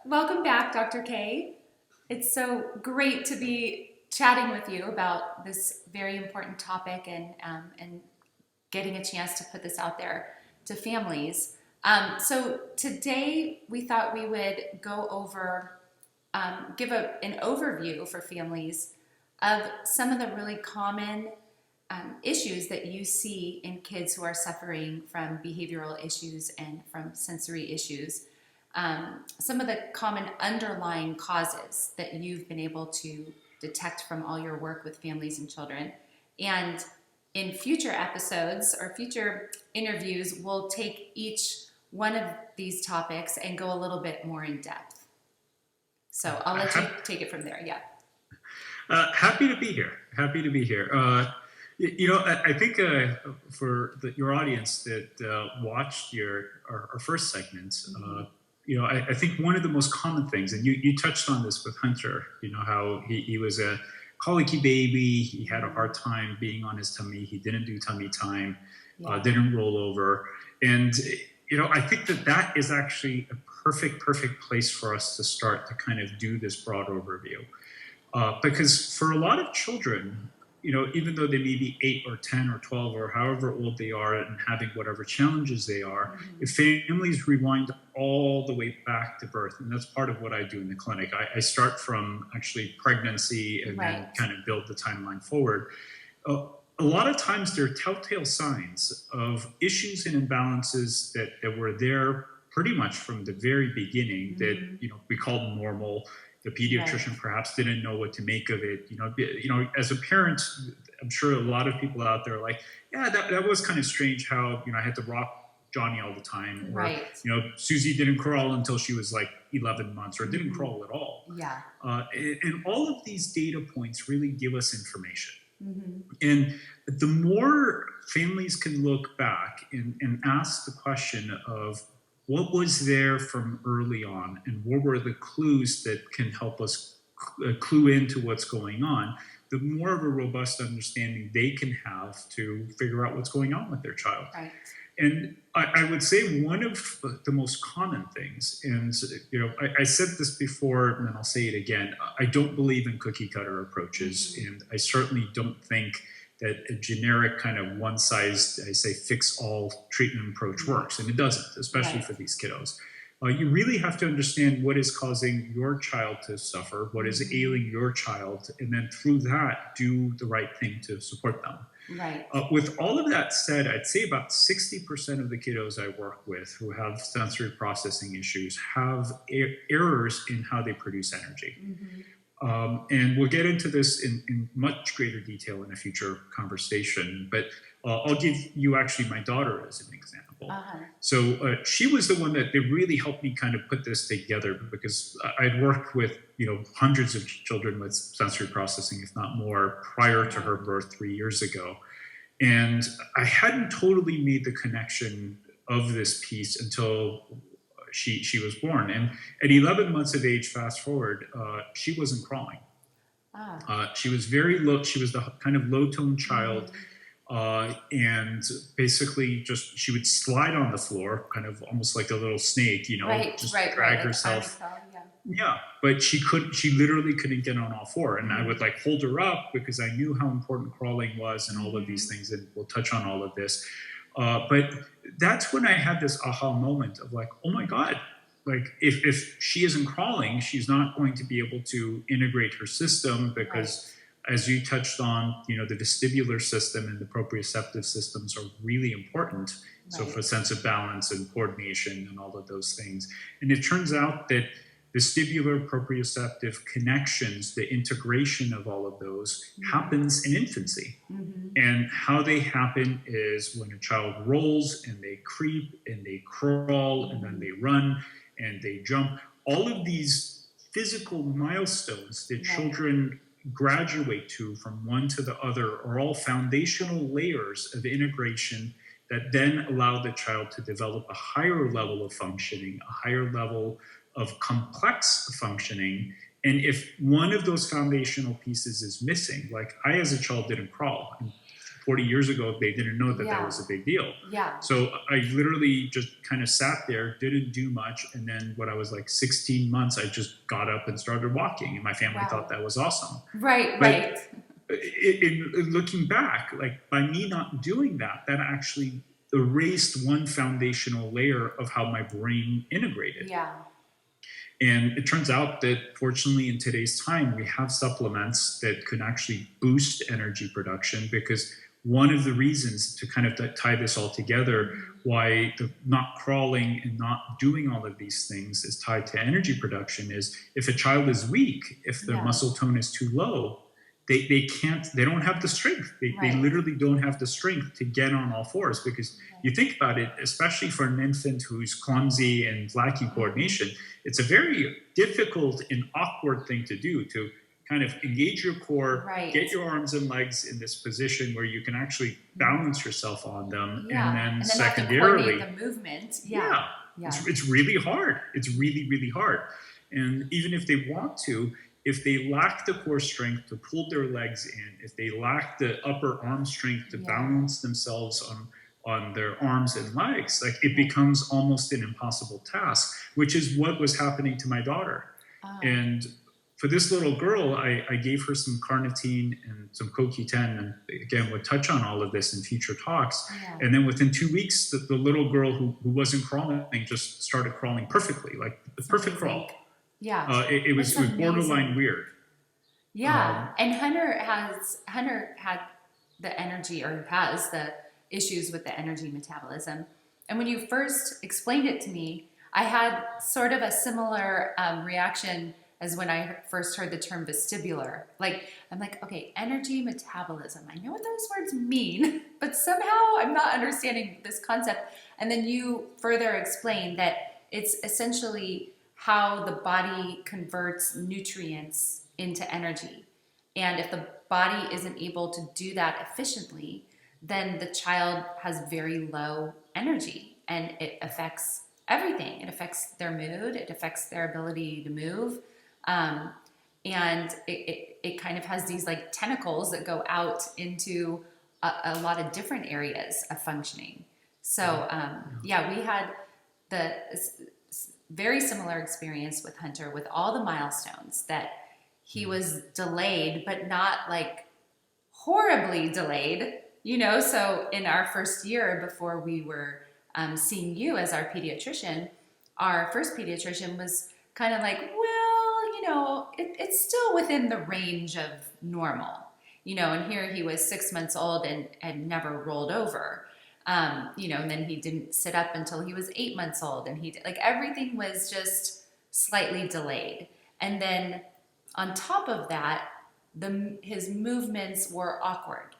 Welcome back, Dr. K. It's so great to be chatting with you about this very important topic and getting a chance to put this out there to families. So today we thought we would go over, give an overview for families of some of the really common issues that you see in kids who are suffering from behavioral issues and from sensory issues. Some of the common underlying causes that you've been able to detect from all your work with families and children. And in future episodes or future interviews, we'll take each one of these topics and go a little bit more in depth. So I'll let you take it from there. Yeah. Happy to be here. Happy to be here. I think for your audience that watched our first segment, I think one of the most common things, and you touched on this with Hunter, how he was a colicky baby. He had a hard time being on his tummy. He didn't do tummy time, didn't roll over. And, I think that is actually a perfect place for us to start to kind of do this broad overview. Because for a lot of children, even though they may be 8 or 10 or 12 or however old they are and having whatever challenges they are, if families rewind all the way back to birth, and that's part of what I do in the clinic. I start from actually pregnancy and then kind of build the timeline forward. A lot of times there are telltale signs of issues and imbalances that were there pretty much from the very beginning that, we call normal. The pediatrician perhaps didn't know what to make of it. As a parent, I'm sure a lot of people out there are like, yeah, that was kind of strange how, I had to rock Johnny all the time. Or, Susie didn't crawl until she was like 11 months or didn't crawl at all. Yeah. And all of these data points really give us information. And the more families can look back and ask the question of, what was there from early on, and what were the clues that can help us clue into what's going on, the more of a robust understanding they can have to figure out what's going on with their child. Right. And I would say one of the most common things, and I said this before, and I'll say it again, I don't believe in cookie cutter approaches, and I certainly don't think that a generic kind of fix-all treatment approach works, and it doesn't, especially for these kiddos. You really have to understand what is causing your child to suffer, what is ailing your child, and then through that, do the right thing to support them. Right. With all of that said, I'd say about 60% of the kiddos I work with who have sensory processing issues have errors in how they produce energy. And we'll get into this in much greater detail in a future conversation, but I'll give you actually my daughter as an example. So she was the one that really helped me kind of put this together, because I'd worked with hundreds of children with sensory processing, if not more, prior to her birth 3 years ago. And I hadn't totally made the connection of this piece until she was born. And at 11 months of age, fast forward, she wasn't crawling. She was very low. She was the kind of low-tone child. And basically she would slide on the floor, kind of almost like a little snake, drag herself. But she literally couldn't get on all four. And I would hold her up because I knew how important crawling was and all of these things. And we'll touch on all of this. But that's when I had this aha moment of oh my God, if she isn't crawling, she's not going to be able to integrate her system, because as you touched on, the vestibular system and the proprioceptive systems are really important. So for sense of balance and coordination and all of those things. And it turns out that vestibular proprioceptive connections, the integration of all of those happens in infancy. And how they happen is when a child rolls and they creep and they crawl and then they run and they jump. All of these physical milestones that children graduate to from one to the other are all foundational layers of integration that then allow the child to develop a higher level of functioning, a higher level of complex functioning. And if one of those foundational pieces is missing, I as a child didn't crawl. And 40 years ago, they didn't know that that Yeah. was a big deal. Yeah. So I literally just kind of sat there, didn't do much. And then when I was like 16 months, I just got up and started walking. And my family thought Wow. that was awesome. Right, But right. in looking back, like by me not doing that, that actually erased one foundational layer of how my brain integrated. Yeah. And it turns out that fortunately in today's time, we have supplements that can actually boost energy production, because one of the reasons to kind of tie this all together, why the not crawling and not doing all of these things is tied to energy production, is if a child is weak, if their Yeah. muscle tone is too low, they don't have the strength. They Right. literally don't have the strength to get on all fours, because you think about it, especially for an infant who's clumsy and lacking coordination, it's a very difficult and awkward thing to do, to kind of engage your core, Right. get your arms and legs in this position where you can actually balance yourself on them. Yeah. And then have to secondarily, coordinate the movement. yeah, Yeah. it's really hard. It's really, really hard. And even if they want to, if they lack the core strength to pull their legs in, if they lack the upper arm strength to Yeah. balance themselves on their arms and legs, like it Right. becomes almost an impossible task, which is what was happening to my daughter. Oh. And for this little girl, I gave her some carnitine and some CoQ10, and again, we'll touch on all of this in future talks. Yeah. And then within 2 weeks, the little girl who wasn't crawling just started crawling perfectly, like the perfect crawl. Yeah. It was That's borderline weird. Yeah. And Hunter had the energy, or has the issues with the energy metabolism. And when you first explained it to me, I had sort of a similar reaction as when I first heard the term vestibular. Like, I'm like, okay, energy metabolism. I know what those words mean, but somehow I'm not understanding this concept. And then you further explained that it's essentially how the body converts nutrients into energy. And if the body isn't able to do that efficiently, then the child has very low energy, and it affects everything. It affects their mood, it affects their ability to move. And it kind of has these like tentacles that go out into a lot of different areas of functioning. So yeah, we had the very similar experience with Hunter, with all the milestones, that he was delayed, but not like horribly delayed, you know. So in our first year, before we were seeing you as our pediatrician, our first pediatrician was kind of like, well, you know, it's still within the range of normal, you know. And here he was 6 months old and never rolled over. You know, and then he didn't sit up until he was 8 months old, and like everything was just slightly delayed. And then on top of that, his movements were awkward,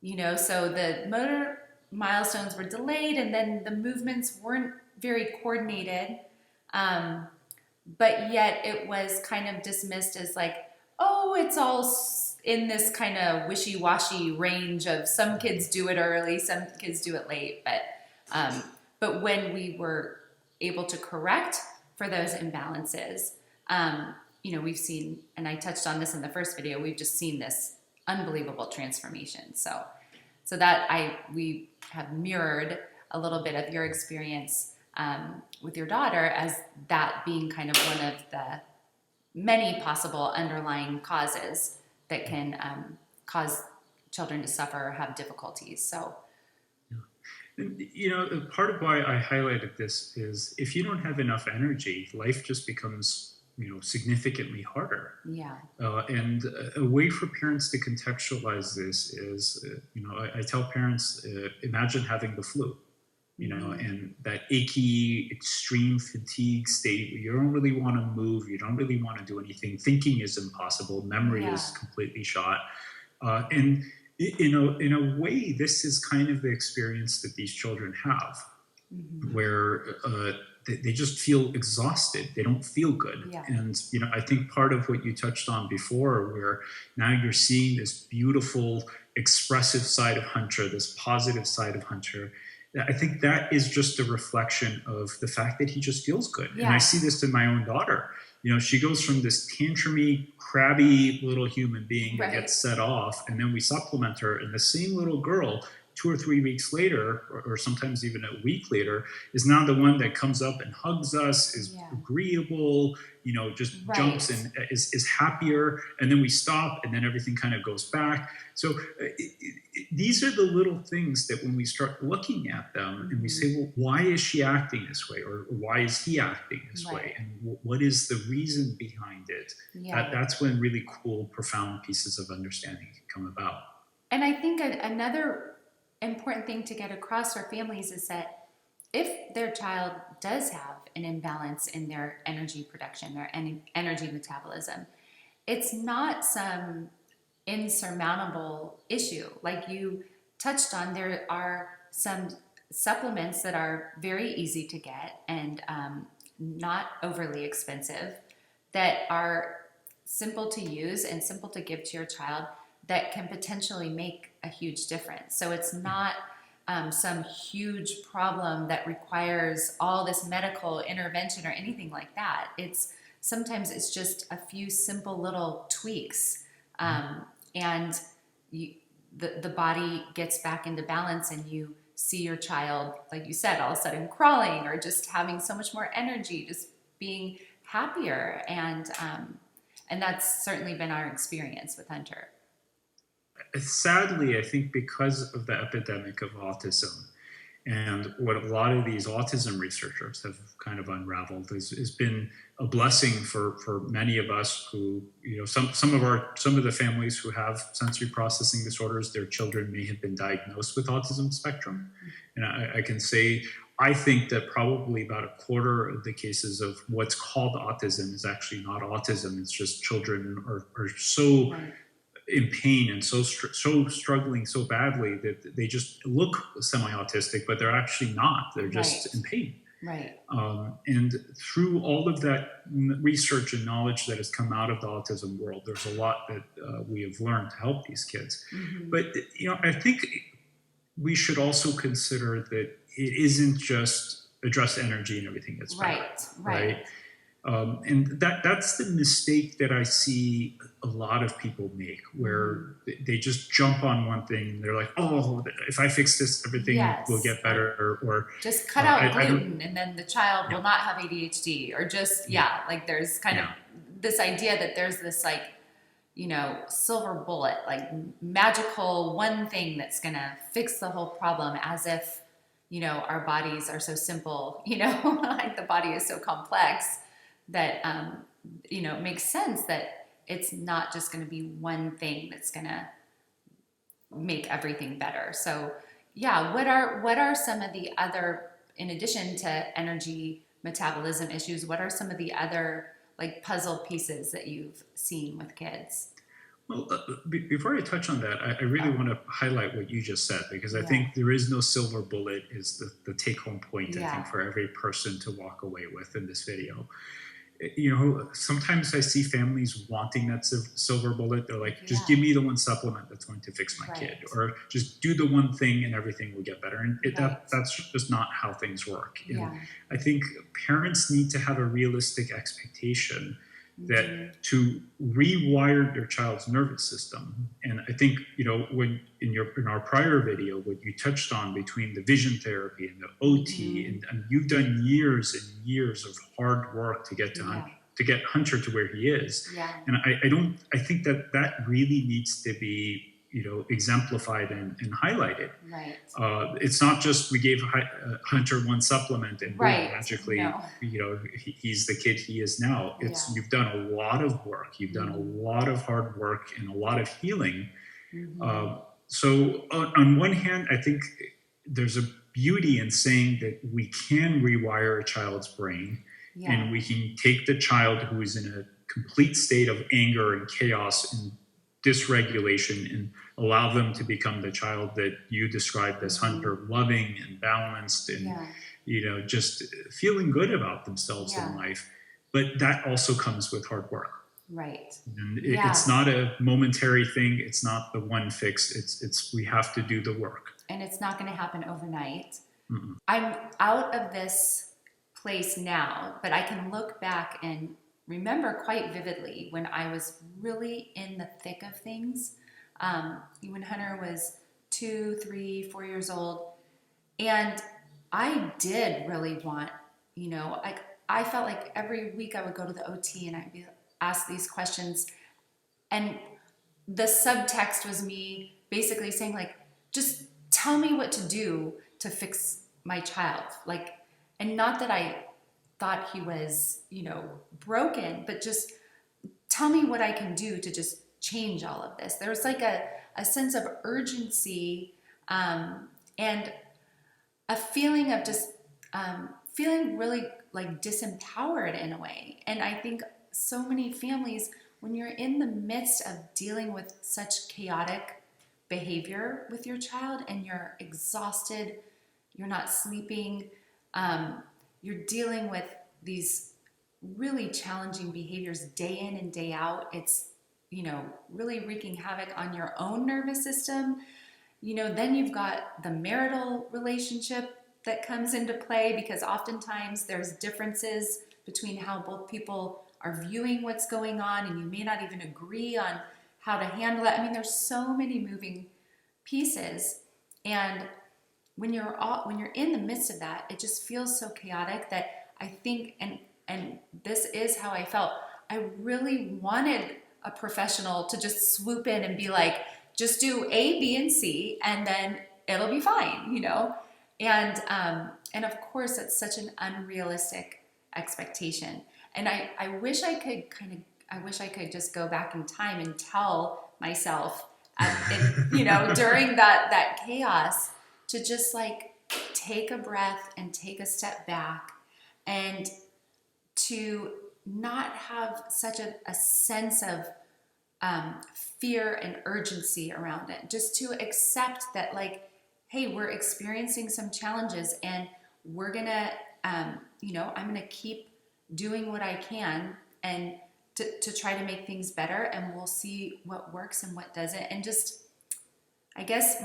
you know. So the motor milestones were delayed, and then the movements weren't very coordinated. But yet it was kind of dismissed as like, oh, it's all in this kind of wishy-washy range of some kids do it early, some kids do it late. But when we were able to correct for those imbalances, you know, we've seen, and I touched on this in the first video, we've just seen this unbelievable transformation. So that we have mirrored a little bit of your experience with your daughter, as that being kind of one of the many possible underlying causes that can cause children to suffer or have difficulties. So, you know, part of why I highlighted this is if you don't have enough energy, life just becomes, you know, significantly harder. Yeah. And a way for parents to contextualize this is, you know, I tell parents, imagine having the flu, you know, and that achy, extreme fatigue state where you don't really want to move, you don't really want to do anything, thinking is impossible, memory is completely shot. And in a way, this is kind of the experience that these children have, where they just feel exhausted. They don't feel good. Yeah. And, you know, I think part of what you touched on before, where now you're seeing this beautiful, expressive side of Hunter, this positive side of Hunter, I think that is just a reflection of the fact that he just feels good. And I Yeah. see this in my own daughter. She goes from this tantrumy, crabby little human being that Right. gets set off, and then we supplement her, and the same little girl 2 or 3 weeks later, or sometimes even a week later, is now the one that comes up and hugs us, is Yeah. agreeable, just jumps Right. and is happier, and then we stop, and then everything kind of goes back. So these are the little things that when we start looking at them and we Mhm. say, well, why is she acting this way, or why is he acting this way, Right. and what is the reason behind it? Yeah. That's when really cool, profound pieces of understanding can come about. And I think another important thing to get across for families is that if their child does have an imbalance in their energy production, their energy metabolism, it's not some insurmountable issue. Like you touched on, there are some supplements that are very easy to get and not overly expensive, that are simple to use and simple to give to your child, that can potentially make a huge difference. So it's not some huge problem that requires all this medical intervention or anything like that. Sometimes it's just a few simple little tweaks, and you, the body gets back into balance, and you see your child, like you said, all of a sudden crawling or just having so much more energy, just being happier, and that's certainly been our experience with Hunter. Sadly, I think because of the epidemic of autism and what a lot of these autism researchers have kind of unraveled has been a blessing for many of us who, some of the families who have sensory processing disorders, their children may have been diagnosed with autism spectrum. And I can say, I think that probably about a quarter of the cases of what's called autism is actually not autism. It's just children are so Right. in pain and so struggling so badly that they just look semi-autistic, but they're actually not. They're just Right. in pain. Right. And through all of that research and knowledge that has come out of the autism world, there's a lot that we have learned to help these kids. Mm-hmm. But I think we should also consider that it isn't just address energy and everything that's bad, right? And that's the mistake that I see a lot of people make, where they just jump on one thing and they're like, oh, if I fix this, everything will get better, or just cut out I gluten and then the child will not have ADHD, or just like there's kind of this idea that there's this like, silver bullet, like magical one thing that's gonna fix the whole problem, as if our bodies are so simple, like the body is so complex that it makes sense that it's not just going to be one thing that's going to make everything better. So what are some of the other, in addition to energy metabolism issues, what are some of the other like puzzle pieces that you've seen with kids? Well, before I touch on that, I really want to highlight what you just said, because I think there is no silver bullet is the take-home point, I think, for every person to walk away with in this video. Sometimes I see families wanting that silver bullet. They're like, just give me the one supplement that's going to fix my kid, or just do the one thing and everything will get better. And that's just not how things work. And I think parents need to have a realistic expectation that to rewire their child's nervous system. And I think, when in our prior video, what you touched on between the vision therapy and the OT, and you've done years and years of hard work to get to get Hunter to where he is. And I think that really needs to be exemplified and highlighted. Right. It's not just we gave Hunter one supplement and boom, magically, he's the kid he is now. It's you've done a lot of work. You've done a lot of hard work and a lot of healing. So on one hand, I think there's a beauty in saying that we can rewire a child's brain, and we can take the child who is in a complete state of anger and chaos and dysregulation and allow them to become the child that you described as Hunter, loving and balanced and just feeling good about themselves in life. But that also comes with hard work. Right. And it's not a momentary thing. It's not the one fix. It's we have to do the work. And it's not going to happen overnight. Mm-mm. I'm out of this place now, but I can look back and remember quite vividly when I was really in the thick of things. When Hunter was 2, 3, 4 years old, and I did really want, I felt like every week I would go to the OT and I'd be asked these questions, and the subtext was me basically saying, like, just tell me what to do to fix my child. Like, and not that I thought he was, broken, but just tell me what I can do to just change all of this. There was like a sense of urgency, and a feeling of just feeling really like disempowered in a way. And I think so many families, when you're in the midst of dealing with such chaotic behavior with your child and you're exhausted, you're not sleeping, you're dealing with these really challenging behaviors day in and day out. It's, really wreaking havoc on your own nervous system. Then you've got the marital relationship that comes into play, because oftentimes there's differences between how both people are viewing what's going on, and you may not even agree on how to handle it. I mean, there's so many moving pieces, and when you're in the midst of that, it just feels so chaotic that I think, and this is how I felt, I really wanted a professional to just swoop in and be like, just do A, B, and C, and then it'll be fine, And of course, it's such an unrealistic expectation. And I wish I could just go back in time and tell myself, during that chaos, to just like take a breath and take a step back, and to not have such a sense of fear and urgency around it. Just to accept that, like, hey, we're experiencing some challenges, and we're gonna, I'm gonna keep doing what I can, and to try to make things better, and we'll see what works and what doesn't. And just, I guess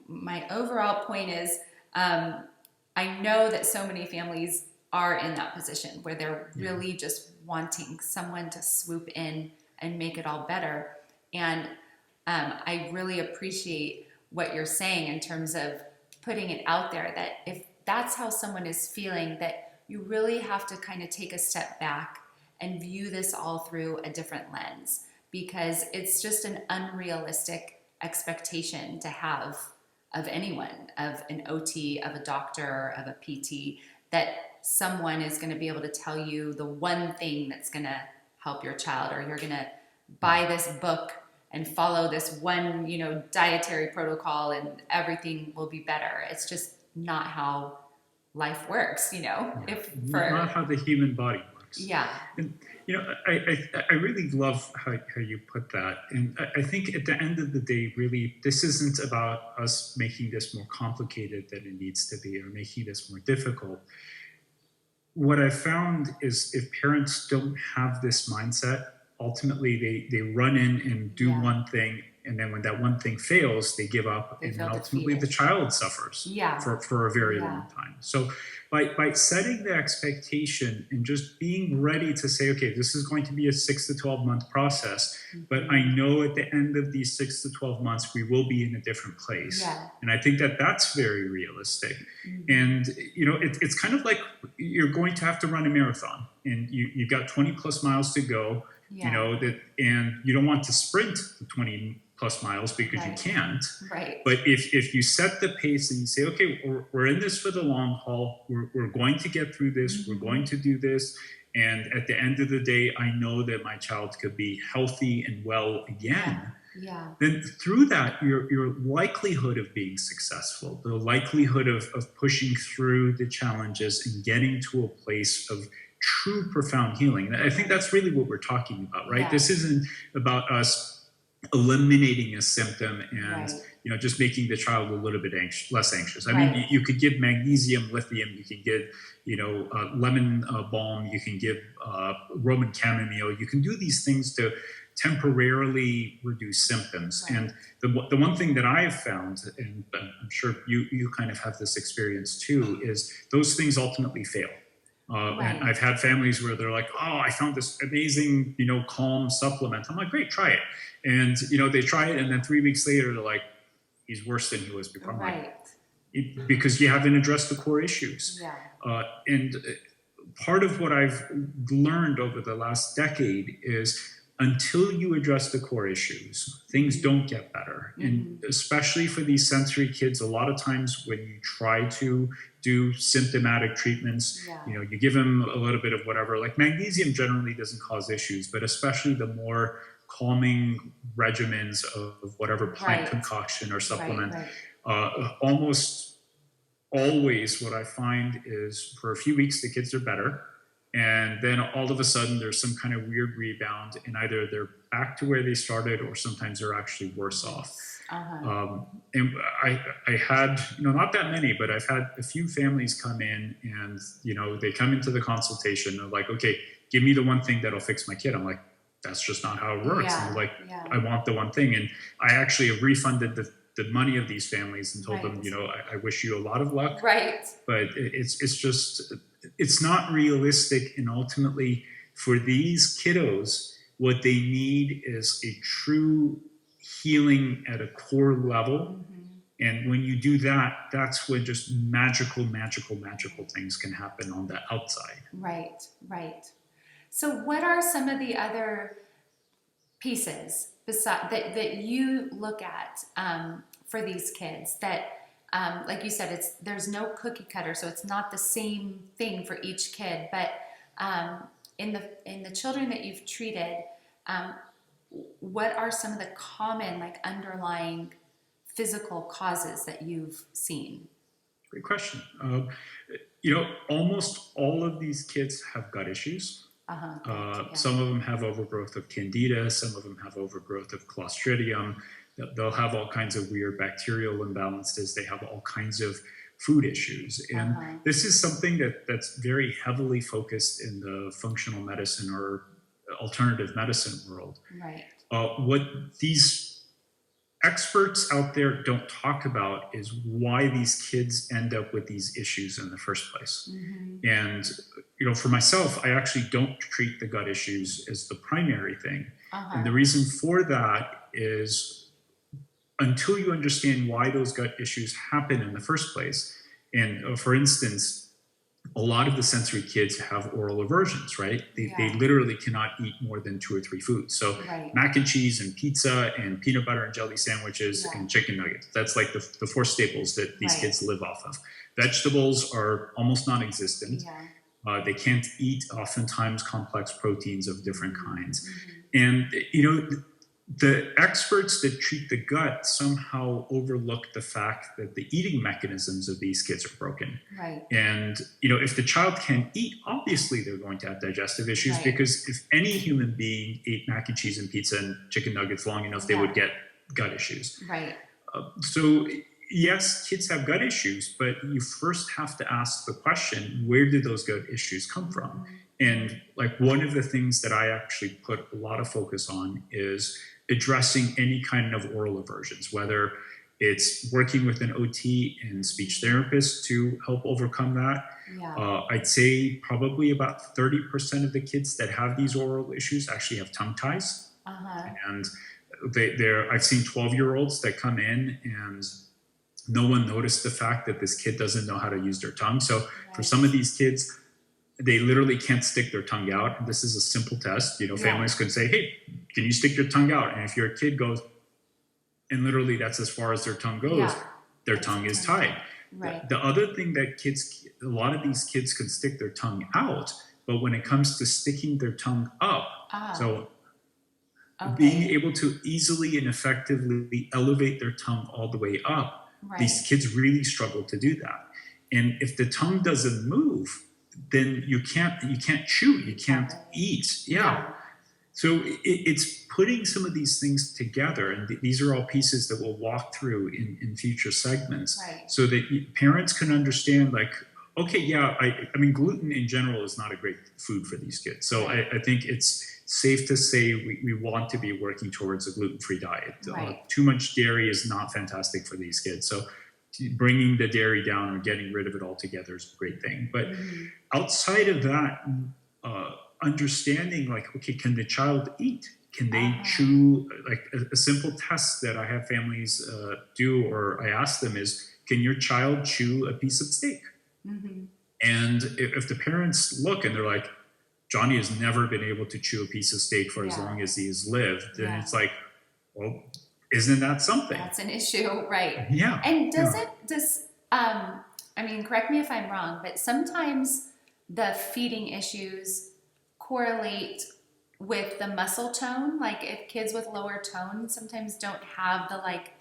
my overall point is, I know that so many families are in that position where they're really just wanting someone to swoop in and make it all better. And I really appreciate what you're saying in terms of putting it out there, that if that's how someone is feeling, that you really have to kind of take a step back and view this all through a different lens, because it's just an unrealistic expectation to have of anyone, of an OT, of a doctor, of a PT, that someone is going to be able to tell you the one thing that's going to help your child, or you're going to buy this book and follow this one, dietary protocol and everything will be better. It's just not how life works, Not how the human body works. Yeah. And, I really love how you put that. And I think at the end of the day, really, this isn't about us making this more complicated than it needs to be, or making this more difficult. What I found is, if parents don't have this mindset, ultimately they run in and do one thing, and then when that one thing fails, they give up, and then ultimately the child suffers for a very long time. So by setting the expectation and just being ready to say, okay, this is going to be a 6 to 12 month process, but I know at the end of these 6 to 12 months, we will be in a different place. And I think that that's very realistic. And, it's kind of like you're going to have to run a marathon, and you've got 20 plus miles to go, and you don't want to sprint the 20 plus miles because you can't. But if you set the pace and you say, okay, we're in this for the long haul, we're going to get through this, we're going to do this, and at the end of the day, I know that my child could be healthy and well again. Then through that, your likelihood of being successful, the likelihood of pushing through the challenges and getting to a place of true profound healing. And I think that's really what we're talking about, right? This isn't about us eliminating a symptom and just making the child a little bit less anxious. I mean, you could give magnesium, lithium, you can give lemon balm, you can give Roman chamomile, you can do these things to temporarily reduce symptoms. Right. And the one thing that I've found, and I'm sure you kind of have this experience too, is those things ultimately fail. Right. And I've had families where they're like, oh, I found this amazing, calm supplement. I'm like, great, try it. And, they try it. And then 3 weeks later, they're like, he's worse than he was before. I'm Right. like, because you haven't addressed the core issues. Yeah. And part of what I've learned over the last decade is until you address the core issues, things don't get better. And especially for these sensory kids, a lot of times when you try to do symptomatic treatments, you give them a little bit of whatever, like magnesium generally doesn't cause issues, but especially the more calming regimens of whatever plant concoction or supplement, almost always what I find is for a few weeks, the kids are better. And then all of a sudden there's some kind of weird rebound and either they're back to where they started or sometimes they're actually worse off. And I had, not that many, but I've had a few families come in and, they come into the consultation. They're like, okay, give me the one thing that'll fix my kid. I'm like, that's just not how it works. And they're like, I want the one thing. And I actually have refunded the money of these families and told them, I wish you a lot of luck. Right. But it's not realistic. And ultimately for these kiddos, what they need is a true healing at a core level. And when you do that, that's when just magical things can happen on the outside. Right. So what are some of the other pieces that you look at for these kids that, like you said, there's no cookie cutter, so it's not the same thing for each kid. But in the children that you've treated, what are some of the common, like, underlying physical causes that you've seen? Great question. Almost all of these kids have gut issues. Some of them have overgrowth of candida. Some of them have overgrowth of clostridium. They'll have all kinds of weird bacterial imbalances. They have all kinds of food issues. And this is something that's very heavily focused in the functional medicine or alternative medicine world. Right. What these experts out there don't talk about is why these kids end up with these issues in the first place. And, for myself, I actually don't treat the gut issues as the primary thing. And the reason for that is until you understand why those gut issues happen in the first place. And for instance, a lot of the sensory kids have oral aversions, right? They literally cannot eat more than 2 or 3 foods. So mac and cheese and pizza and peanut butter and jelly sandwiches and chicken nuggets. That's like the 4 staples that these kids live off of. Vegetables are almost non-existent. They can't eat oftentimes complex proteins of different kinds. And, the experts that treat the gut somehow overlook the fact that the eating mechanisms of these kids are broken. And, if the child can eat, obviously they're going to have digestive issues because if any human being ate mac and cheese and pizza and chicken nuggets long enough, they would get gut issues. So yes, kids have gut issues, but you first have to ask the question, where did those gut issues come from? And like one of the things that I actually put a lot of focus on is addressing any kind of oral aversions, whether it's working with an OT and speech therapist to help overcome that. I'd say probably about 30% of the kids that have these oral issues actually have tongue ties. And I've seen 12-year-olds that come in and no one noticed the fact that this kid doesn't know how to use their tongue. So for some of these kids, they literally can't stick their tongue out. And this is a simple test. Families could say, hey, can you stick your tongue out? And if your kid goes, and literally that's as far as their tongue goes, their tongue is tied. The other thing that a lot of these kids can stick their tongue out, but when it comes to sticking their tongue up, being able to easily and effectively elevate their tongue all the way up, these kids really struggle to do that. And if the tongue doesn't move, then you can't chew, you can't eat. So it's putting some of these things together, and these are all pieces that we'll walk through in future segments, so that parents can understand, like, okay, I mean, gluten in general is not a great food for these kids. So I think it's safe to say we want to be working towards a gluten-free diet. Right. Too much dairy is not fantastic for these kids. So bringing the dairy down or getting rid of it altogether is a great thing. But outside of that, understanding like, okay, can the child eat? Can they chew? Like a simple test that I have families do, or I ask them is, can your child chew a piece of steak? And if the parents look and they're like, Johnny has never been able to chew a piece of steak for as long as he has lived, then it's like, well, isn't that something? That's an issue, right? Yeah. And I mean, correct me if I'm wrong, but sometimes the feeding issues correlate with the muscle tone. Like if kids with lower tone sometimes don't have the like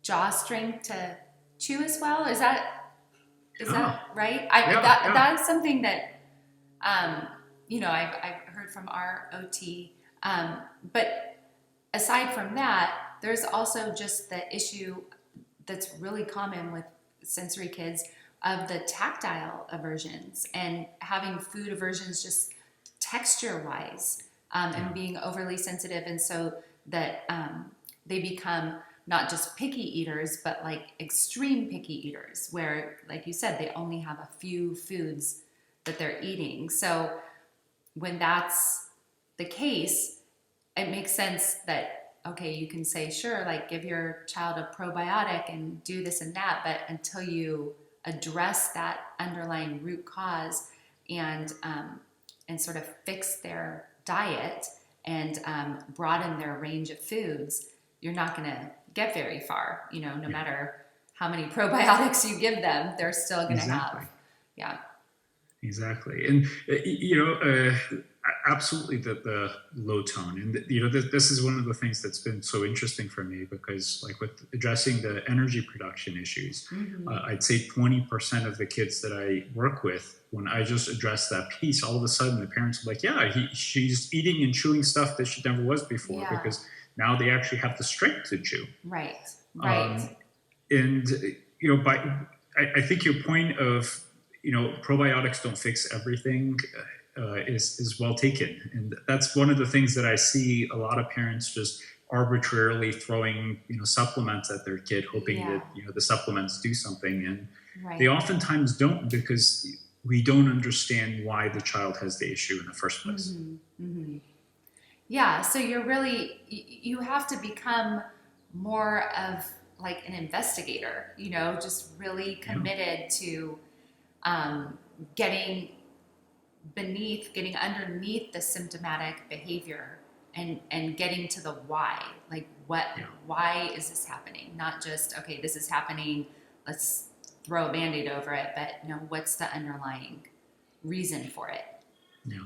jaw strength to chew as well. Is that right? That's something that I've heard from our OT. But aside from that, there's also just the issue that's really common with sensory kids of the tactile aversions and having food aversions just texture-wise and being overly sensitive. And so that they become not just picky eaters, but like extreme picky eaters where, like you said, they only have a few foods that they're eating. So when that's the case, it makes sense that, okay, you can say, sure, like give your child a probiotic and do this and that, but until you address that underlying root cause and sort of fix their diet and broaden their range of foods, you're not going to get very far. No matter how many probiotics you give them, they're still going to have. Yeah. Exactly. And, absolutely the low tone. And, this is one of the things that's been so interesting for me because like with addressing the energy production issues, I'd say 20% of the kids that I work with, when I just address that piece, all of a sudden the parents are like, yeah, she's eating and chewing stuff that she never was before because now they actually have the strength to chew. Right. And, I think your point of, probiotics don't fix everything is well taken. And that's one of the things that I see a lot of parents just arbitrarily throwing, supplements at their kid, hoping that, the supplements do something. And they oftentimes don't because we don't understand why the child has the issue in the first place. Yeah. So you have to become more of like an investigator, just really committed to getting underneath the symptomatic behavior and getting to the why. Like why is this happening? Not just, okay, this is happening, let's throw a Band-Aid over it, but what's the underlying reason for it? Yeah.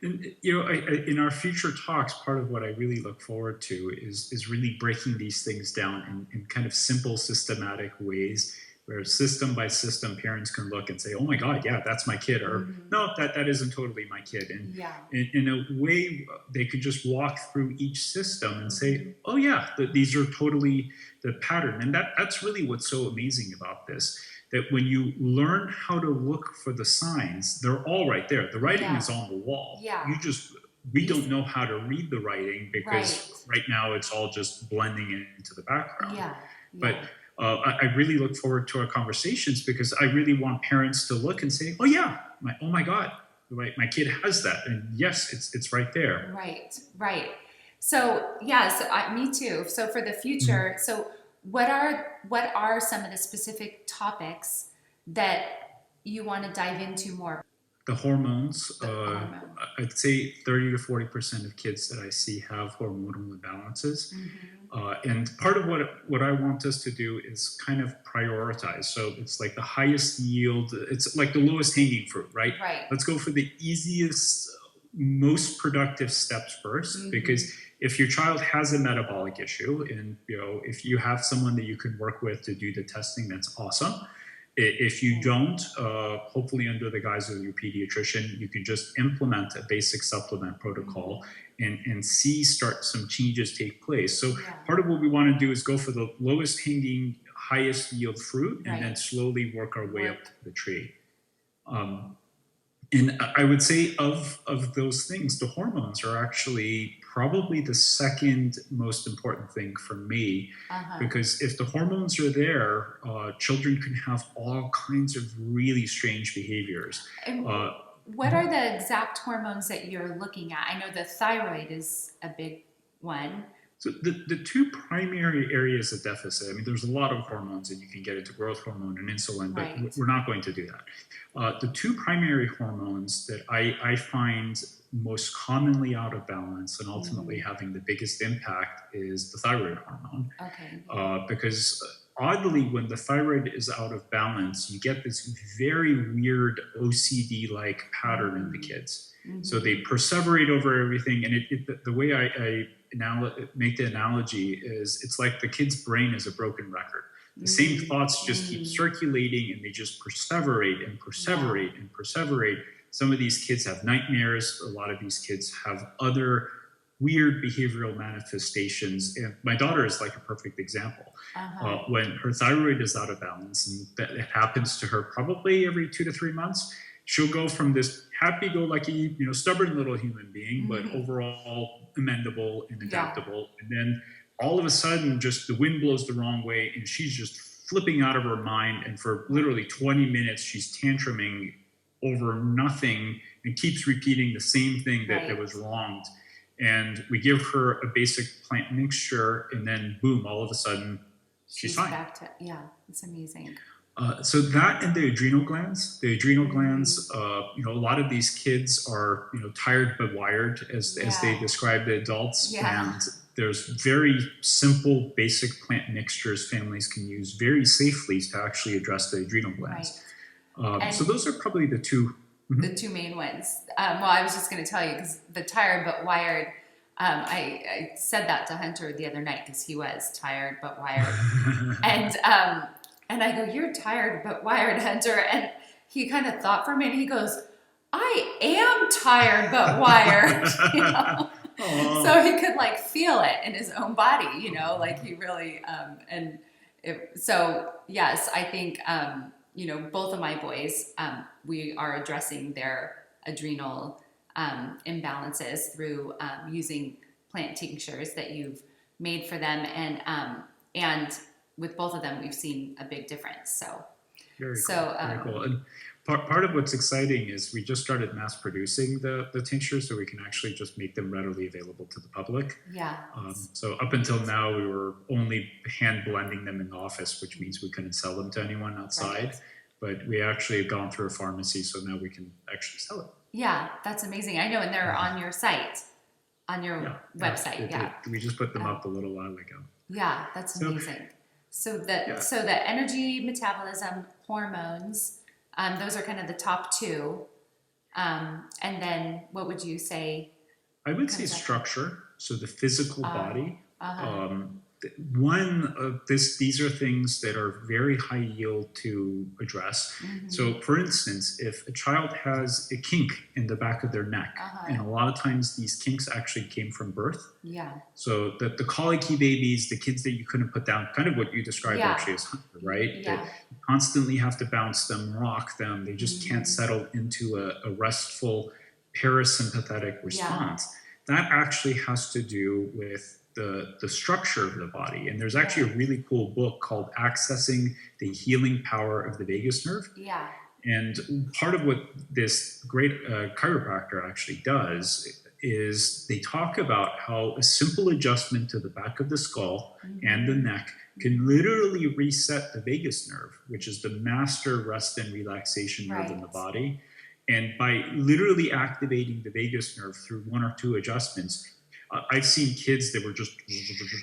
And, in our future talks, part of what I really look forward to is really breaking these things down in kind of simple, systematic ways where system by system parents can look and say, oh my God, yeah, that's my kid. Or no, that isn't totally my kid. And in a way, they could just walk through each system and say, oh yeah, these are totally the pattern. And that's really what's so amazing about this. That when you learn how to look for the signs, they're all right there. The writing is on the wall. Yeah. We don't know how to read the writing because right now it's all just blending into the background. But I really look forward to our conversations because I really want parents to look and say, oh yeah, oh my God, my kid has that. And yes, it's right there. Right. So me too. So for the future, so what are some of the specific topics that you want to dive into more? The hormones. I'd say 30 to 40% of kids that I see have hormonal imbalances. And part of what I want us to do is kind of prioritize. So it's like the highest yield. It's like the lowest hanging fruit, right? Let's go for the easiest, most productive steps first, because if your child has a metabolic issue and if you have someone that you can work with to do the testing, that's awesome. If you don't, hopefully under the guise of your pediatrician, you can just implement a basic supplement protocol and see start some changes take place. So part of what we want to do is go for the lowest hanging, highest yield fruit and then slowly work our way up the tree. And I would say of those things, the hormones are actually probably the second most important thing for me, because if the hormones are there, children can have all kinds of really strange behaviors. And what are the exact hormones that you're looking at? I know the thyroid is a big one. So the two primary areas of deficit, I mean, there's a lot of hormones, and you can get into growth hormone and insulin, but Right. we're not going to do that. The two primary hormones that I find most commonly out of balance and ultimately having the biggest impact is the thyroid hormone. Okay. Because oddly, when the thyroid is out of balance, you get this very weird OCD-like pattern in the kids. So they perseverate over everything, and the way I now make the analogy is it's like the kid's brain is a broken record. The same thoughts just keep circulating, and they just perseverate and perseverate and perseverate. Some of these kids have nightmares. A lot of these kids have other weird behavioral manifestations. And my daughter is like a perfect example. When her thyroid is out of balance, and that it happens to her probably every 2 to 3 months, she'll go from this happy-go-lucky, stubborn little human being, but overall amendable and adaptable. And then all of a sudden, just the wind blows the wrong way, and she's just flipping out of her mind. And for literally 20 minutes, she's tantruming over nothing and keeps repeating the same thing that was wronged. And we give her a basic plant mixture, and then boom, all of a sudden, she's fine. Back to, it's amazing. So that and the adrenal glands, a lot of these kids are, tired but wired, as they describe the adults. And there's very simple, basic plant mixtures families can use very safely to actually address the adrenal glands. So those are probably the two. The two main ones. Well, I was just going to tell you, because the tired but wired, I said that to Hunter the other night because he was tired but wired. And I go, "You're tired but wired, Hunter." And he kind of thought for a minute. He goes, "I am tired but wired." So he could feel it in his own body, like he really, so yes, I think, both of my boys, we are addressing their adrenal imbalances through using plant tinctures that you've made for them, and with both of them, we've seen a big difference. So very cool. And part of what's exciting is we just started mass producing the tinctures, so we can actually just make them readily available to the public. So up until now, we were only hand blending them in the office, which means we couldn't sell them to anyone outside. But we actually have gone through a pharmacy, so now we can actually sell it. Yeah, that's amazing. I know, and they're on your site, on your website. We just put them up a little while ago. Yeah, that's amazing. So the energy, metabolism, hormones, those are kind of the top two. And then what would you say? I would say structure. So the physical body. One of these are things that are very high yield to address. So for instance, if a child has a kink in the back of their neck, and a lot of times these kinks actually came from birth. So the colicky babies, the kids that you couldn't put down, kind of what you described actually as Hunter, right? That you constantly have to bounce them, rock them. They just can't settle into a restful parasympathetic response. That actually has to do with the structure of the body. And there's actually a really cool book called Accessing the Healing Power of the Vagus Nerve. And part of what this great chiropractor actually does is they talk about how a simple adjustment to the back of the skull and the neck can literally reset the vagus nerve, which is the master rest and relaxation nerve in the body. And by literally activating the vagus nerve through 1 or 2 adjustments, I've seen kids that were just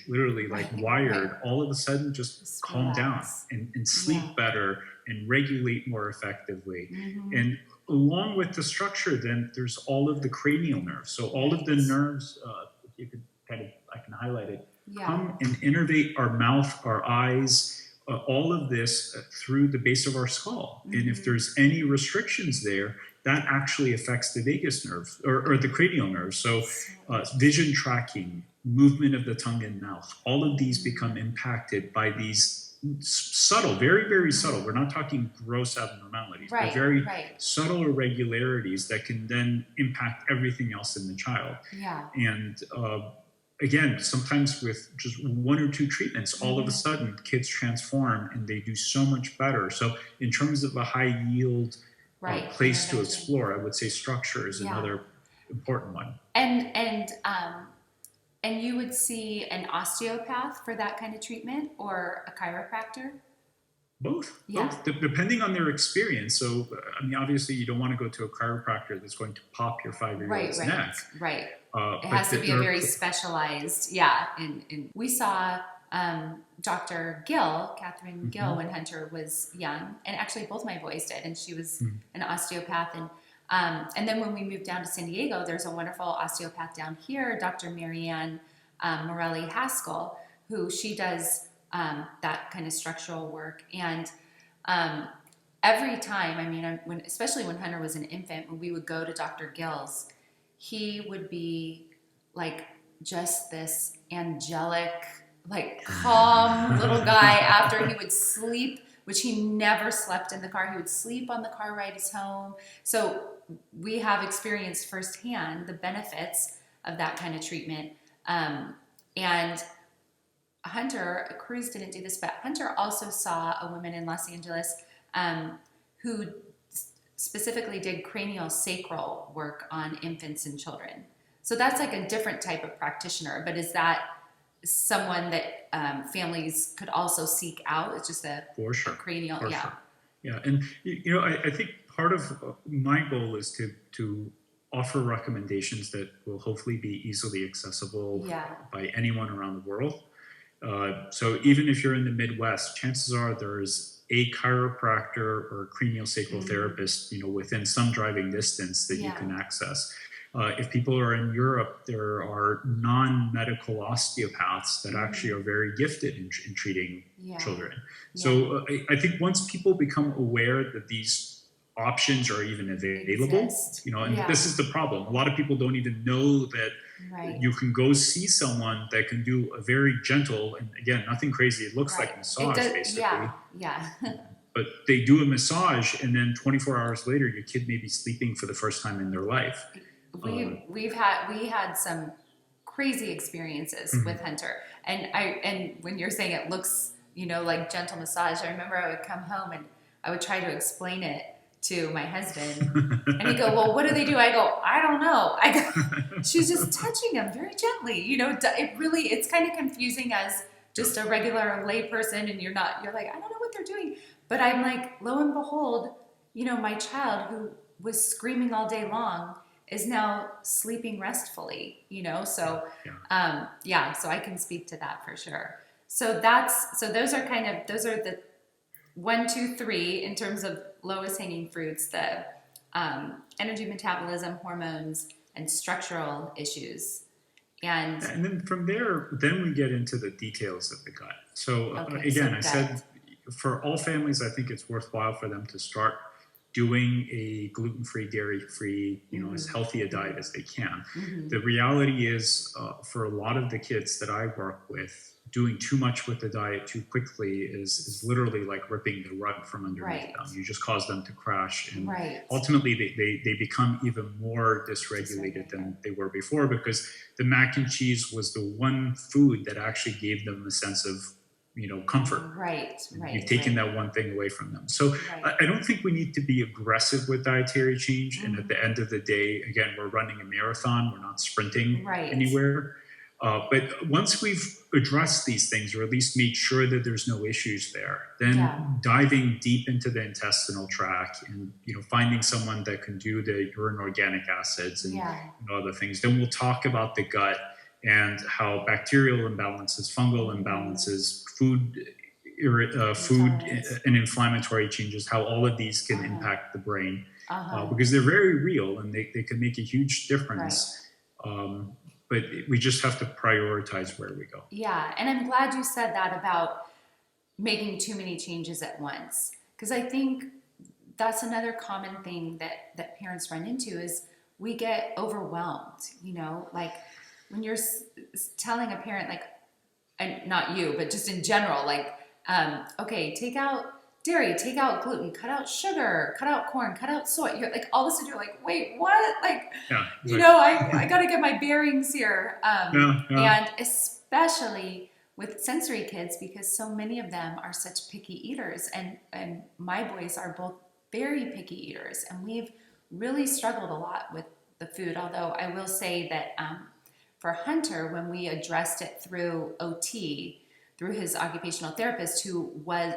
literally wired, all of a sudden just calm down and sleep better and regulate more effectively. And along with the structure, then there's all of the cranial nerves. So all of the nerves, if you could I can highlight it, come and innervate our mouth, our eyes, all of this through the base of our skull. And if there's any restrictions there, that actually affects the vagus nerve or the cranial nerve. So vision tracking, movement of the tongue and mouth, all of these become impacted by these subtle, very, very subtle. We're not talking gross abnormalities, but Right, very right. subtle irregularities that can then impact everything else in the child. Yeah. And again, sometimes with just one or two treatments, all of a sudden kids transform and they do so much better. So in terms of a high yield place to explore, I would say structure is another important one. And you would see an osteopath for that kind of treatment, or a chiropractor? Both, Yeah. both, depending on their experience. So, I mean, obviously, you don't want to go to a chiropractor that's going to pop your 5-year-old's neck. Right. It has to be a very specialized, And we saw Dr. Gill, Katiraei Gill, when Hunter was young, and actually both my boys did, and she was an osteopath. And then when we moved down to San Diego, there's a wonderful osteopath down here, Dr. Marianne Morelli Haskell, who she does that kind of structural work. And every time, I mean, especially when Hunter was an infant, when we would go to Dr. Gill's, he would be like just this angelic, like calm little guy after he would sleep, which he never slept in the car. He would sleep on the car ride home. So we have experienced firsthand the benefits of that kind of treatment. And Hunter, Cruz didn't do this, but Hunter also saw a woman in Los Angeles who specifically did cranial sacral work on infants and children. So that's like a different type of practitioner, but is that someone that families could also seek out? It's just a cranial, Sure. Yeah, and I think part of my goal is to offer recommendations that will hopefully be easily accessible by anyone around the world. So even if you're in the Midwest, chances are there's a chiropractor or cranial sacral therapist, within some driving distance that you can access. If people are in Europe, there are non-medical osteopaths that actually are very gifted in treating children. So I think once people become aware that these options are even available, and this is the problem. A lot of people don't even know that you can go see someone that can do a very gentle, and again, nothing crazy. It looks like massage, basically. But they do a massage, and then 24 hours later, your kid may be sleeping for the first time in their life. We had some crazy experiences with Hunter, and when you're saying it looks like gentle massage, I remember I would come home and I would try to explain it to my husband, and he'd go, "Well, what do they do?" I go, "I don't know." I go, "She's just touching him very gently." It's kind of confusing as just a regular lay person, and you're like, "I don't know what they're doing," but I'm like, lo and behold, my child who was screaming all day long is now sleeping restfully, so so I can speak to that for sure. So those are the 1, 2, 3 in terms of lowest hanging fruits: the energy, metabolism, hormones, and structural issues. And then from there, we get into the details of the gut. So I said for all families, I think it's worthwhile for them to start doing a gluten-free, dairy-free, as healthy a diet as they can. The reality is, for a lot of the kids that I work with, doing too much with the diet too quickly is literally like ripping the rug from underneath them. You just cause them to crash, and ultimately they become even more dysregulated than they were before, because the mac and cheese was the one food that actually gave them a sense of comfort. You've taken that one thing away from them. So I don't think we need to be aggressive with dietary change. And at the end of the day, again, we're running a marathon. We're not sprinting anywhere. But once we've addressed these things, or at least made sure that there's no issues there, then diving deep into the intestinal tract and finding someone that can do the urine organic acids and other things. Then we'll talk about the gut and how bacterial imbalances, fungal imbalances, food and inflammatory changes, how all of these can impact the brain, because they're very real and they can make a huge difference. But we just have to prioritize where we go. Yeah, and I'm glad you said that about making too many changes at once, because I think that's another common thing that parents run into is we get overwhelmed, like when you're telling a parent, like, and not you, but just in general, like, Okay, take out dairy, take out gluten, cut out sugar, cut out corn, cut out soy. You're like, all of a sudden you're like, wait, what? Like, Yeah. I got to get my bearings here. Yeah. Yeah. And especially with sensory kids, because so many of them are such picky eaters. And my boys are both very picky eaters. And we've really struggled a lot with the food. Although I will say that for Hunter, when we addressed it through OT, through his occupational therapist, who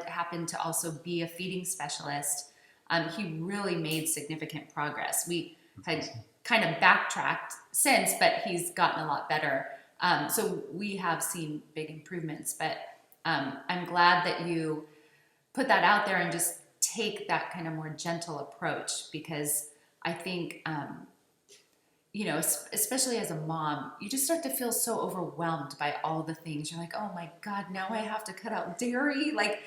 happened to also be a feeding specialist, he really made significant progress. We had kind of backtracked since, but he's gotten a lot better. So we have seen big improvements, but I'm glad that you put that out there and just take that kind of more gentle approach, because I think, especially as a mom, you just start to feel so overwhelmed by all the things. You're like, oh my God, now I have to cut out dairy. Like,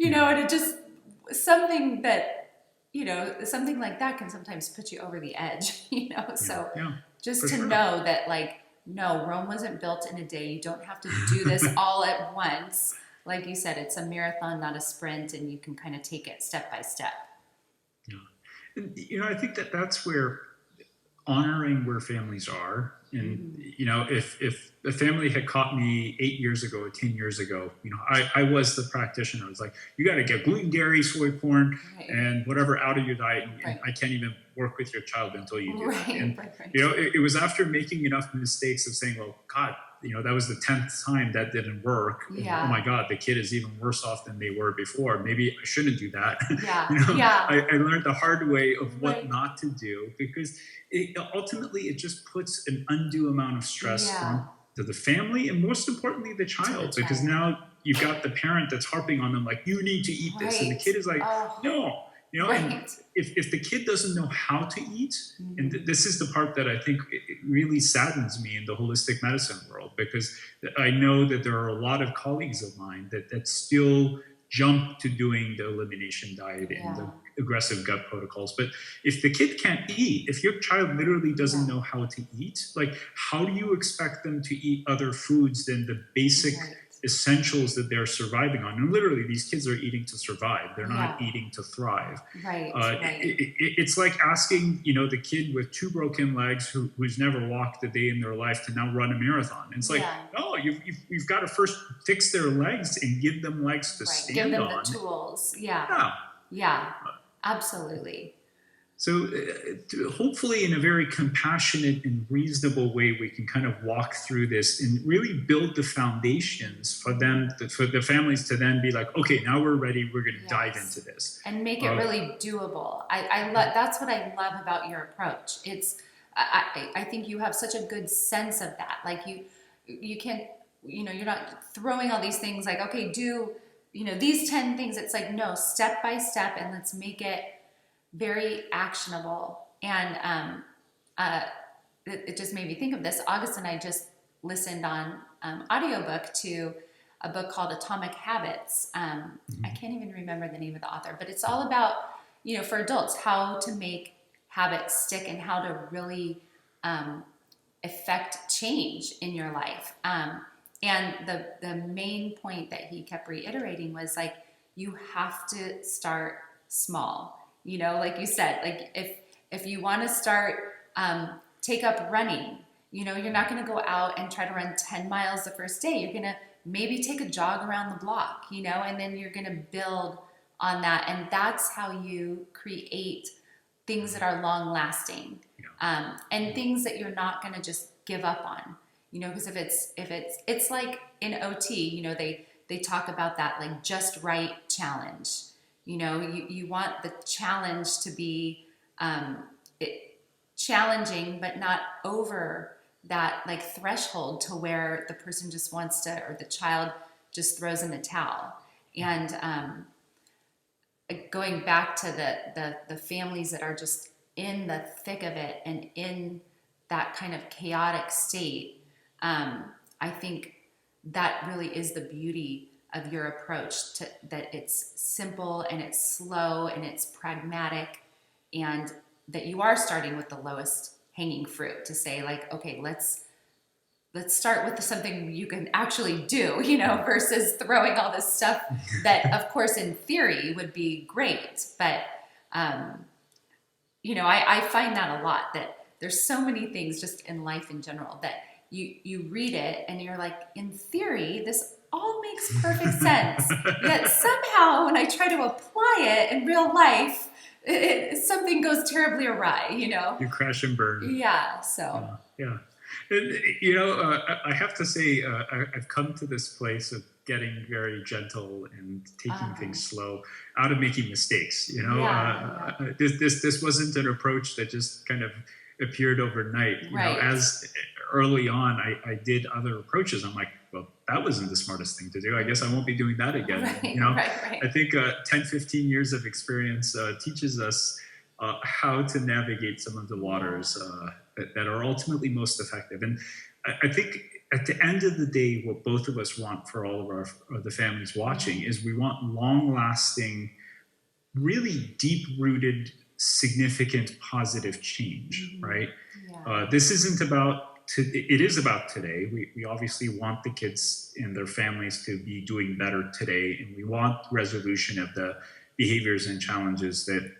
and it just, something like that can sometimes put you over the edge, So just to know that, like, no, Rome wasn't built in a day. You don't have to do this all at once. Like you said, it's a marathon, not a sprint, and you can kind of take it step by step. Yeah. And, I think that's where honoring where families are. And, if a family had caught me 8 years ago or 10 years ago, I was the practitioner. I was like, you got to get gluten, dairy, soy, corn, and whatever out of your diet. And I can't even work with your child until you do that. And, it was after making enough mistakes of saying, well, God, that was the 10th time that didn't work. Yeah. Oh my God, the kid is even worse off than they were before. Maybe I shouldn't do that. Yeah. I learned the hard way of what not to do, because ultimately it just puts an undue amount of stress on to the family, and most importantly, the child, because now you've got the parent that's harping on them, like, you need to eat this. And the kid is like, no. And if the kid doesn't know how to eat, and this is the part that I think it really saddens me in the holistic medicine world, because I know that there are a lot of colleagues of mine that still jump to doing the elimination diet and the aggressive gut protocols. But if the kid can't eat, if your child literally doesn't know how to eat, like, how do you expect them to eat other foods than the basic essentials that they're surviving on? And literally, these kids are eating to survive. They're not eating to thrive. It's like asking, the kid with 2 broken legs who's never walked a day in their life to now run a marathon. And it's like, no, you've got to first fix their legs and give them legs to stand on. Give them the tools. Yeah. Absolutely. So hopefully in a very compassionate and reasonable way, we can kind of walk through this and really build the foundations for them, for the families to then be like, okay, now we're ready. We're going to dive into this. And make it really doable. That's what I love about your approach. I think you have such a good sense of that. Like you can't, you're not throwing all these things like, okay, do, these 10 things. It's like, no, step by step, and let's make it very actionable. And it just made me think of this. August and I just listened on audiobook to a book called Atomic Habits. I can't even remember the name of the author, but it's all about, for adults, how to make habits stick and how to really affect change in your life. And the main point that he kept reiterating was, like, you have to start small. Like you said, like if you want to start, take up running, you're not going to go out and try to run 10 miles the first day. You're going to maybe take a jog around the block, and then you're going to build on that. And that's how you create things that are long lasting, and things that you're not going to just give up on, because it's like in OT, they talk about that, like, just right challenge. You want the challenge to be challenging, but not over that, like, threshold to where the person just wants to, or the child just throws in the towel. And going back to the families that are just in the thick of it and in that kind of chaotic state, I think that really is the beauty of your approach, to that it's simple and it's slow and it's pragmatic, and that you are starting with the lowest hanging fruit to say, like, okay, let's let's start with something you can actually do, versus throwing all this stuff that, of course, in theory would be great. But, I find that a lot, that there's so many things just in life in general that you read it and you're like, in theory, this all makes perfect sense. Yet somehow when I try to apply it in real life, something goes terribly awry, You crash and burn. Yeah, so. Yeah. And, I have to say, I've come to this place of getting very gentle and taking things slow out of making mistakes. This wasn't an approach that just kind of appeared overnight. As early on, I did other approaches. I'm like, well, that wasn't the smartest thing to do. I guess I won't be doing that again. Right. I think 10, 15 years of experience teaches us how to navigate some of the waters that are ultimately most effective. And I think at the end of the day, what both of us want for all of the families watching is we want long-lasting, really deep-rooted, significant positive change, right? Yeah. This isn't about it is about today. We obviously want the kids and their families to be doing better today, and we want resolution of the behaviors and challenges that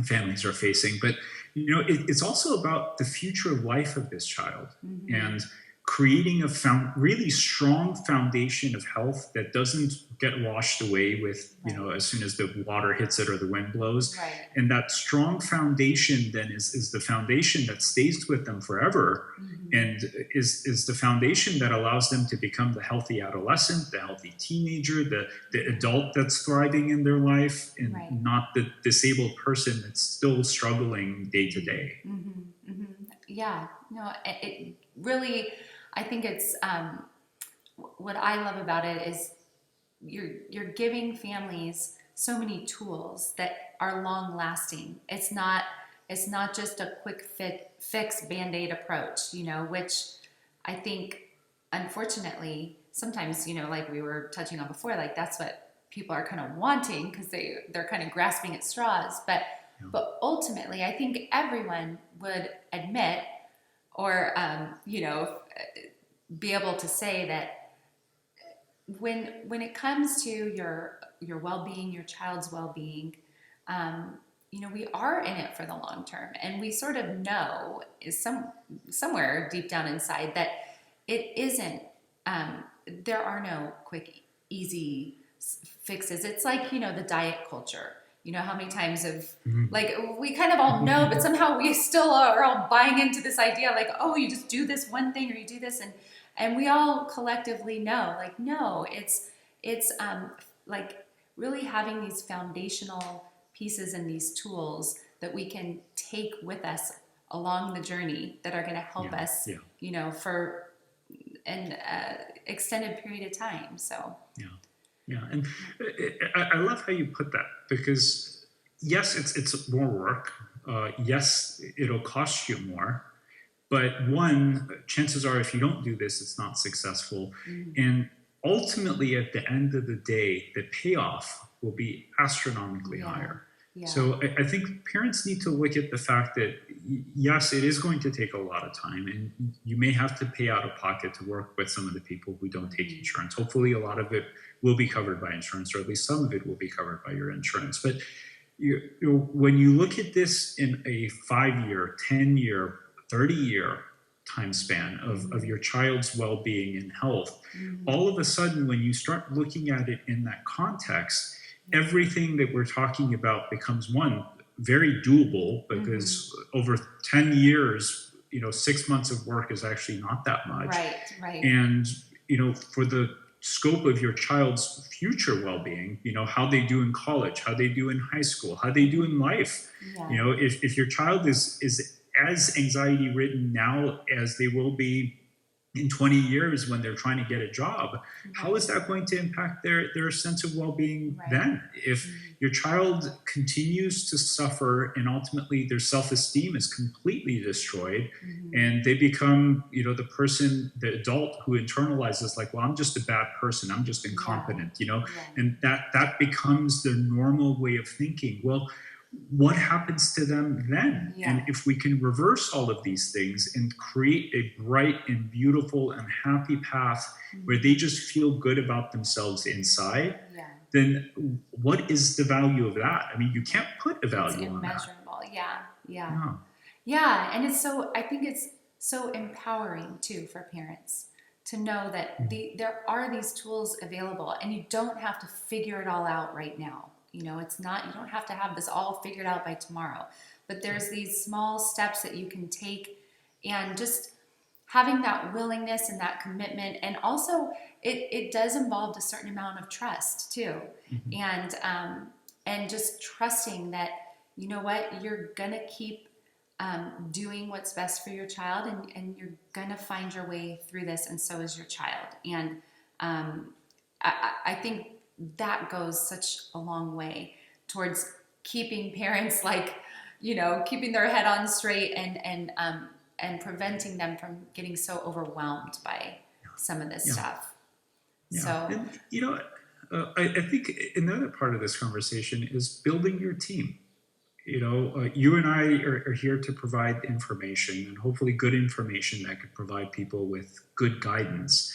families are facing. But it's also about the future of life of this child, and creating a really strong foundation of health that doesn't get washed away with, as soon as the water hits it or the wind blows. Right. And that strong foundation then is the foundation that stays with them forever, and is the foundation that allows them to become the healthy adolescent, the healthy teenager, the adult that's thriving in their life, and not the disabled person that's still struggling day to day. Yeah, no, it really, I think it's, what I love about it is you're giving families so many tools that are long lasting. It's not just a quick fix Band-Aid approach, which I think, unfortunately, sometimes, like we were touching on before, like that's what people are kind of wanting because they're kind of grasping at straws. But ultimately, I think everyone would admit or, be able to say that when it comes to your well-being, your child's well-being, we are in it for the long term, and we sort of know somewhere deep down inside that it isn't. There are no quick, easy fixes. It's like the diet culture. How many times like we kind of all know, but somehow we still are all buying into this idea, like, oh, you just do this one thing or you do this, and we all collectively know, like, no, it's like really having these foundational pieces and these tools that we can take with us along the journey that are going to help us, for an extended period of time. So. Yeah, and I love how you put that, because yes, it's more work. Yes, it'll cost you more. But chances are, if you don't do this, it's not successful. And ultimately, at the end of the day, the payoff will be astronomically higher. Yeah. So I think parents need to look at the fact that, yes, it is going to take a lot of time, and you may have to pay out of pocket to work with some of the people who don't take insurance. Hopefully a lot of it will be covered by insurance, or at least some of it will be covered by your insurance. But when you look at this in a 5-year, 10-year, 30-year time span of your child's well-being and health, all of a sudden, when you start looking at it in that context, everything that we're talking about becomes, one, very doable, because over 10 years, 6 months of work is actually not that much. Right. And, for the scope of your child's future well-being, how they do in college, how they do in high school, how they do in life. Yeah. If your child is as anxiety-ridden now as they will be in 20 years when they're trying to get a job, how is that going to impact their sense of well-being then? If your child continues to suffer and ultimately their self-esteem is completely destroyed, and they become, the adult who internalizes, like, well, I'm just a bad person, I'm just incompetent, and that becomes their normal way of thinking. Well, what happens to them then? Yeah. And if we can reverse all of these things and create a bright and beautiful and happy path where they just feel good about themselves inside, Yeah. then what is the value of that? I mean, you can't put a It's value on that. immeasurable. Yeah. Yeah. No. Yeah. And I think it's so empowering too for parents to know that there are these tools available and you don't have to figure it all out right now. You don't have to have this all figured out by tomorrow, but there's these small steps that you can take, and just having that willingness and that commitment. And also it does involve a certain amount of trust too. And just trusting that, you know what, you're going to keep doing what's best for your child, and you're going to find your way through this, and so is your child. And I think that goes such a long way towards keeping parents keeping their head on straight, and preventing them from getting so overwhelmed by some of this stuff. Yeah. So, And, I think another part of this conversation is building your team. You and I are here to provide information, and hopefully good information that could provide people with good guidance.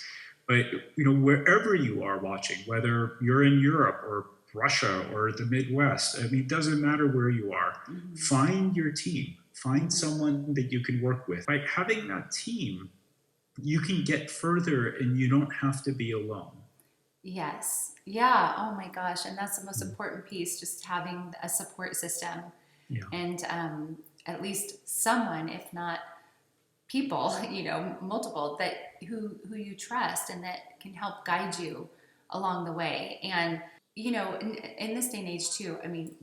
But, wherever you are watching, whether you're in Europe or Russia or the Midwest, I mean, it doesn't matter where you are, find your team, find someone that you can work with. By having that team, you can get further and you don't have to be alone. Yes. Yeah. Oh my gosh. And that's the most important piece, just having a support system. Yeah. And at least someone, if not people, multiple, that who you trust and that can help guide you along the way. And in this day and age too, I mean,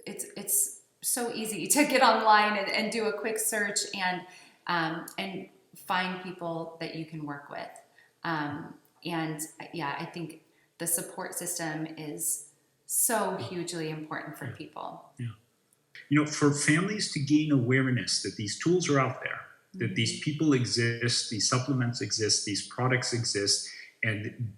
it's so easy to get online and do a quick search and find people that you can work with. And I think the support system is so hugely important for people. Yeah. For families to gain awareness that these tools are out there, that these people exist, these supplements exist, these products exist, and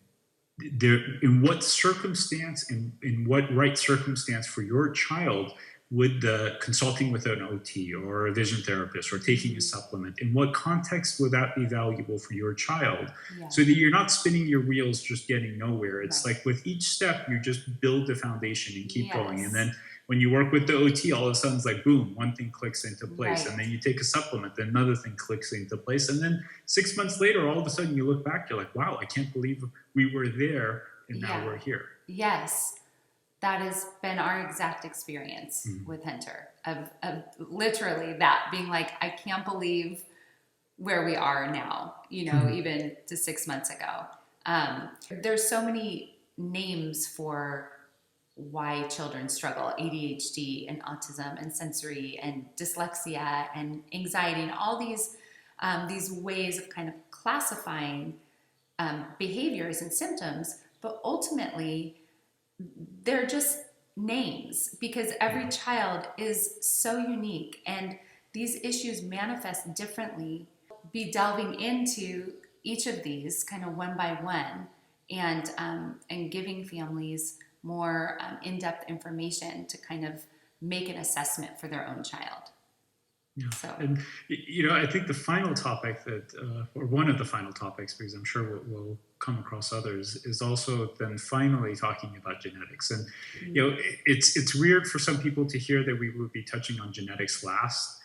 they're in what circumstance, in what right circumstance for your child would the consulting with an OT or a vision therapist or taking a supplement, in what context would that be valuable for your child? So that you're not spinning your wheels just getting nowhere. It's like with each step, you just build the foundation and keep going. And then when you work with the OT, all of a sudden it's like, boom, one thing clicks into place. And then you take a supplement, then another thing clicks into place. And then 6 months later, all of a sudden you look back, you're like, wow, I can't believe we were there and now we're here. Yes. That has been our exact experience with Hunter, of literally that being like, I can't believe where we are now, even to 6 months ago. There's so many names for why children struggle: ADHD and autism and sensory and dyslexia and anxiety, and all these ways of kind of classifying behaviors and symptoms. But ultimately, they're just names, because every child is so unique and these issues manifest differently. Be delving into each of these kind of one by one, and giving families more in-depth information to kind of make an assessment for their own child. Yeah. So. And, I think the final topic or one of the final topics, because I'm sure we'll come across others, is also then finally talking about genetics. And, it's weird for some people to hear that we would be touching on genetics last.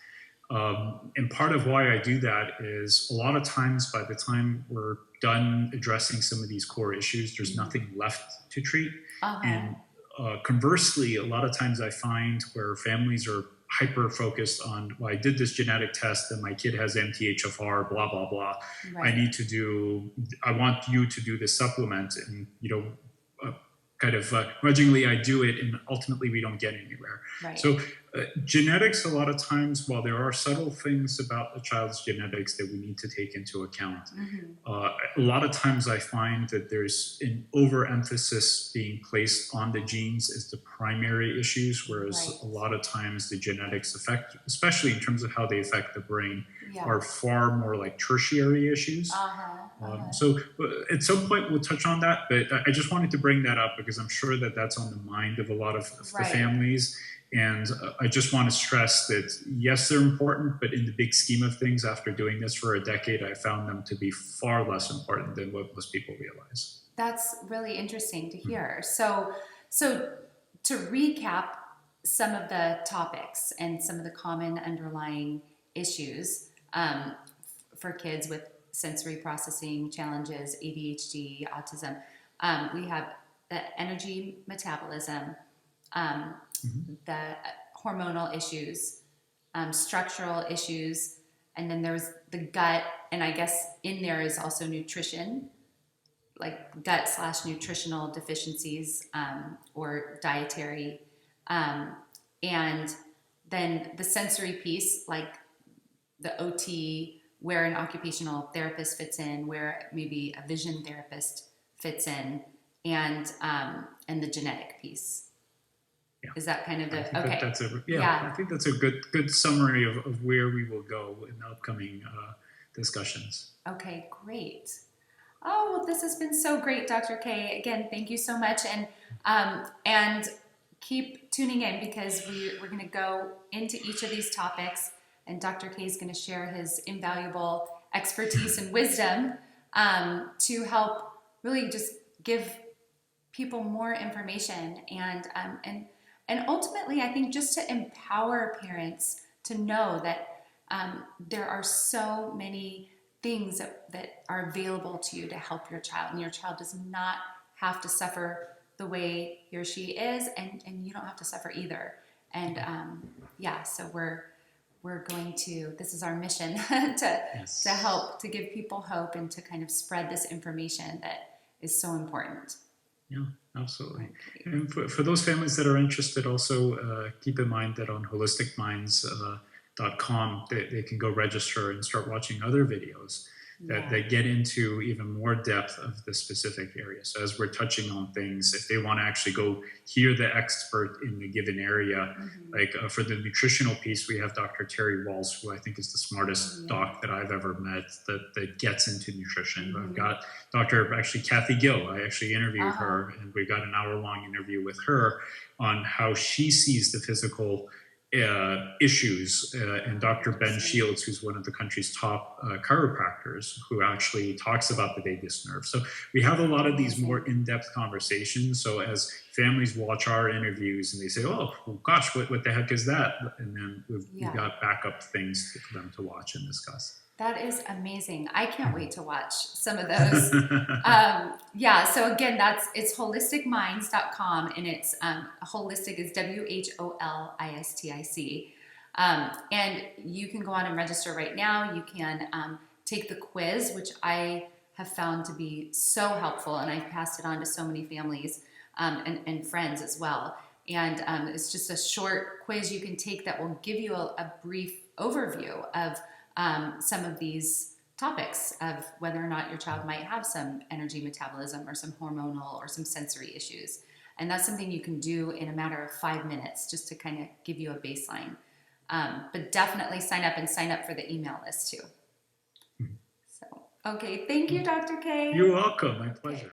And part of why I do that is a lot of times by the time we're done addressing some of these core issues, there's nothing left to treat. And conversely, a lot of times I find where families are hyper focused on, well, I did this genetic test and my kid has MTHFR, blah, blah, blah. Right. I want you to do this supplement, and, grudgingly I do it, and ultimately we don't get anywhere. Right. So genetics, a lot of times, while there are subtle things about the child's genetics that we need to take into account, a lot of times I find that there's an overemphasis being placed on the genes as the primary issues, whereas a lot of times the genetics affect, especially in terms of how they affect the brain, are far more like tertiary issues. So at some point we'll touch on that, but I just wanted to bring that up because I'm sure that that's on the mind of a lot of the families. And I just want to stress that, yes, they're important, but in the big scheme of things, after doing this for a decade, I found them to be far less important than what most people realize. That's really interesting to hear. So to recap some of the topics and some of the common underlying issues for kids with sensory processing challenges, ADHD, autism, we have the energy metabolism, the hormonal issues, structural issues, and then there's the gut, and I guess in there is also nutrition, like gut/nutritional deficiencies or dietary, and then the sensory piece, like the OT, where an occupational therapist fits in, where maybe a vision therapist fits in, and the genetic piece. Yeah. Is that kind of the okay? I think that's a good summary of where we will go in the upcoming discussions. Okay, great. Oh, well, this has been so great, Dr. K. Again, thank you so much, and keep tuning in, because we're going to go into each of these topics, and Dr. K is going to share his invaluable expertise and wisdom to help really just give people more information and ultimately, I think, just to empower parents to know that there are so many things that are available to you to help your child, and your child does not have to suffer the way he or she is, and you don't have to suffer either. And so we're going to, this is our mission to help, to give people hope and to kind of spread this information that is so important. Yeah, absolutely. Okay. And for those families that are interested, also keep in mind that on holisticminds.com, they can go register and start watching other videos that get into even more depth of the specific area. So as we're touching on things, if they want to actually go hear the expert in the given area, like for the nutritional piece, we have Dr. Terry Walls, who I think is the smartest doc that I've ever met that gets into nutrition. I've got Dr. Kathy Gill. I actually interviewed her, and we got an hour-long interview with her on how she sees the physical issues, and Dr. Ben Shields, who's one of the country's top chiropractors, who actually talks about the vagus nerve. So we have a lot of these more in-depth conversations. So as families watch our interviews and they say, oh gosh, what the heck is that? And then we've got backup things for them to watch and discuss. That is amazing. I can't wait to watch some of those. So again, it's holisticminds.com, and it's holistic is WHOLISTIC. And you can go on and register right now. You can take the quiz, which I have found to be so helpful, and I've passed it on to so many families and friends as well. And it's just a short quiz you can take that will give you a brief overview of some of these topics of whether or not your child might have some energy metabolism or some hormonal or some sensory issues. And that's something you can do in a matter of 5 minutes, just to kind of give you a baseline. But definitely sign up for the email list too. So, okay. Thank you, Dr. K. You're welcome. My pleasure.